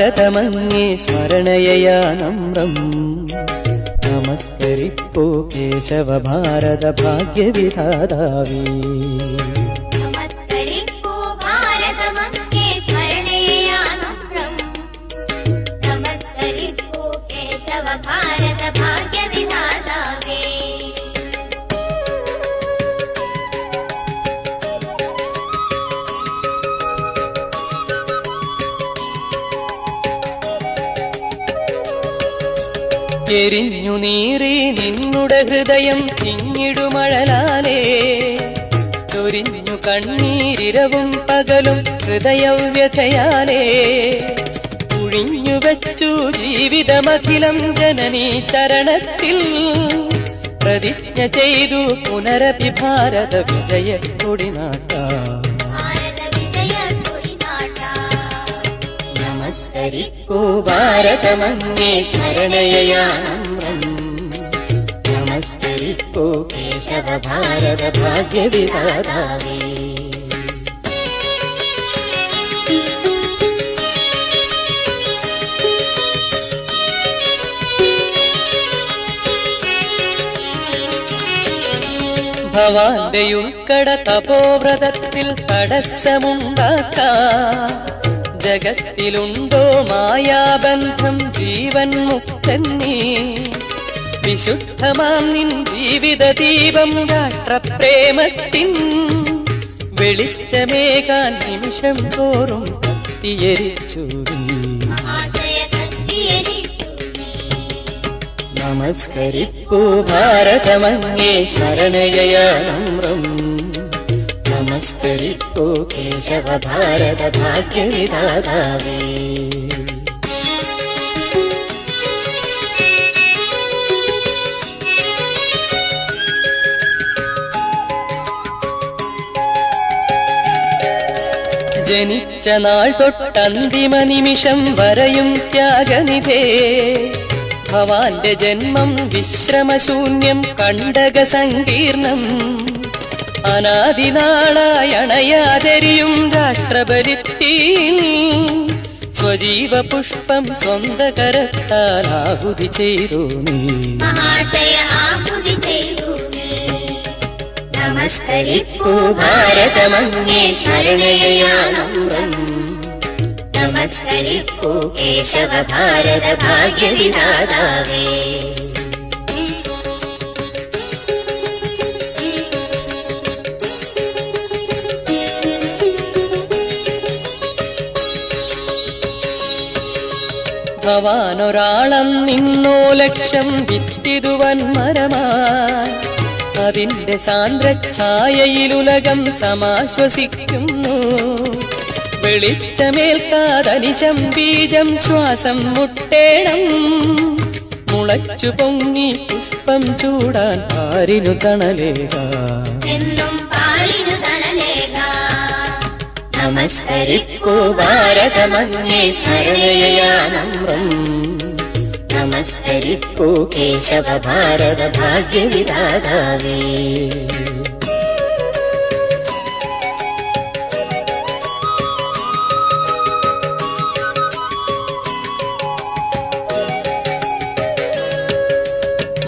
ഭാരതമങ്ങേ സ്മരണയയാ നമ്രം നമസ്കരിപ്പൂ കേശവ ഭാരത ഭാഗ്യവിധാതാവേ. നമസ്കരിപ്പൂ ഭാരതമങ്ങേ സ്മരണയയാ നമ്രം നമസ്കരിപ്പൂ കേശവ ഭാരത ഭാഗ്യവിധാതാവേ. എരിഞ്ഞു നീറി നിന്നുടെ ഹൃദയം തിങ്ങിടുമഴലാലേ ചൊരിഞ്ഞു കണ്ണീരിരവും പകലും ഹൃദയവ്യഥയാലേ കുഴിഞ്ഞു വെച്ചു ജീവിതമഖിലം ജനനീ ചരണത്തിൽ പ്രതിജ്ഞ ചെയ്തു പുനരപി ഭാരത വിജയ കൊടിനാട്ടാം. നമസ്കരിപ്പൂ ഭാരതമങ്ങേ സ്മരണയയാ നമ്രം നമസ്കരിപ്പൂ കേശവ ഭാരത ഭാഗ്യവിധാതാവേ. ഭവാന്റെ ഉൾക്കട തപോവ്രതത്തിൽ തടസ്സമുണ്ടാക്കാം. ജഗത്തിലുണ്ടോ മായാബന്ധം ജീവൻ മുക്തന്നീ വിശുദ്ധമാം നിൻ ജീവിത ദീപം രാഷ്ട്രപ്രേമത്തിൻ വെളിച്ചമേകാൻ നിമിഷം തോറും കത്തിയരിച്ചു. നമസ്കരിപ്പൂ ഭാരതമങ്ങേ സ്മരണയയാ നമ്രം നമസ്കരിപ്പൂ കേശവ ഭാരത ഭാഗ്യവിധാതാവേ. ജനിച്ച നാൾ തൊട്ടന്തിമ നിമിഷം വരെയും ത്യാഗനിധേ ഭവാന്റെ ജന്മം വിശ്രമശൂന്യം കണ്ടക സങ്കീർണം അനാദിനാളായണയാതെരിയും രാഷ്ട്രപരിത്തിൽ സ്വജീവ പുഷ്പം സ്വന്ത കരത്താലാഹുതി ചെയ്തു നീ. നമസ്കരിപ്പൂ ഭാരതമങ്ങേ സ്മരണയയാ നമ്രം നമസ്കരിപ്പൂ കേശവ ഭാരത ഭാഗ്യവിധാതാവേ. ഭവാനൊരാളം നിന്നോ ലക്ഷം വിത്തിടുവൻ മരമായി അതിന്റെ സാന്ദ്രഛായയിലുലകം സമാശ്വസിക്കുന്നു. വെളിച്ചമേൽക്കാതനിശം ബീജം ശ്വാസം മുട്ടേണം മുളച്ചു പൊങ്ങി പുഷ്പം ചൂടാൻ പാരിനു തണലേകാം. നമസ്കരിപ്പൂ ഭാരതമങ്ങേ സ്മരണയയാ നമ്രം നമസ്കരിപ്പൂ കേശവ ഭാരത ഭാഗ്യവിധാതാവേ.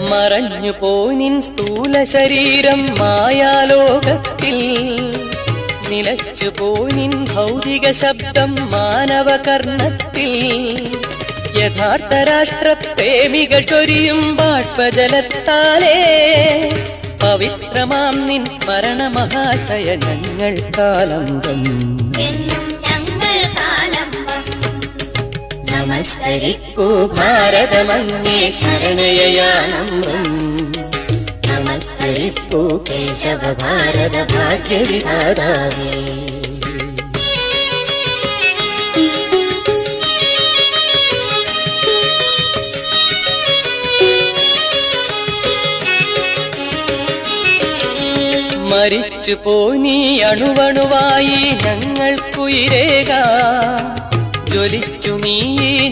മറഞ്ഞു പോയിൻ സ്ഥൂല ശരീരം മായാലോകത്തിൽ നിലച്ചു പോയിൻ ഭൗതിക ശബ്ദം മാനവകർണത്തിൽ യഥാർത്ഥ രാഷ്ട്രപ്രേമികൾ ചൊരിയും ബാഷ്പജലത്താലേ പവിത്രമാം നിൻ സ്മരണ മഹാശയ ഞങ്ങൾ കാലംബം. നമസ്കരിപ്പൂ ഭാരതമങ്ങേ സ്മരണയയാ നമ്രം നമസ്കരിപ്പൂ കേശവ ഭാരത ഭാഗ്യവിധാതാവേ. മരിച്ചു പോനീ അണുവണുവായി ഞങ്ങൾക്കുയിരേകാം. ജ്വലിച്ചു നീ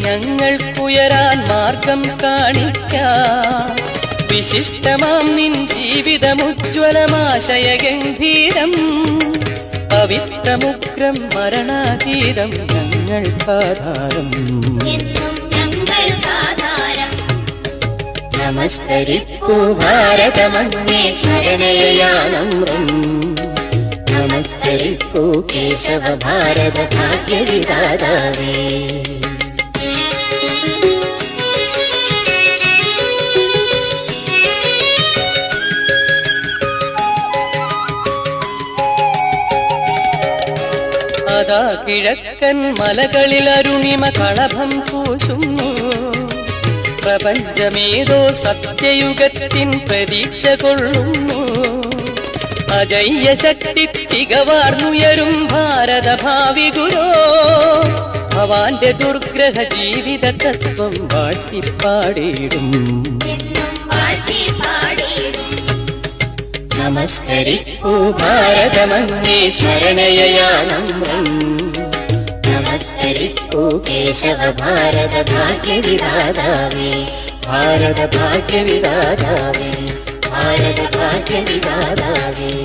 ഞങ്ങൾക്കുയരാൻ മാർഗം കാണിക്കാം. വിശിഷ്ടമാം നിൻ ജീവിതമുജ്വലമാശയ ഗംഭീരം പവിത്രമുഗ്രം മരണാതീതം ഞങ്ങൾക്കാധാരം എന്നും ഞങ്ങൾക്കാധാരം. നമസ്കരിക്കൂ ഭാരതമങ്ങേ സ്മരണയാനമ്രം നമസ്കരിക്കൂ കേശവ ഭാരത ഭാഗ്യവിധാതാവേ. അതാ കിഴക്കൻ മലകളിൽ അരുണിമ കളഭം പൂശുന്നു. പ്രപഞ്ചമേതോ സത്യയുഗത്തിൻ പ്രതീക്ഷ കൊള്ളുന്നു. അജയ്യ ശക്തി തികവാർന്നുയരും ഭാരത ഭാവി ഗുരോ ഭവാന്റെ ദുർഗ്രഹ ജീവിത തത്വം വാഴ്ത്തിപ്പാടിയിടും. എന്നും വാഴ്ത്തിപ്പാടിയിടും. നമസ്കരിക്കൂ ഭാരതമങ്ങേ സ്മരണയാനമ്രം നമസ്കരിക്കൂ കേശവ ഭാരത ഭാഗ്യവിധാതാവേ. ഭാരത ഭാഗ്യവിധാതാവേ. ഭാരത ഭാഗ്യവിധാതാവേ.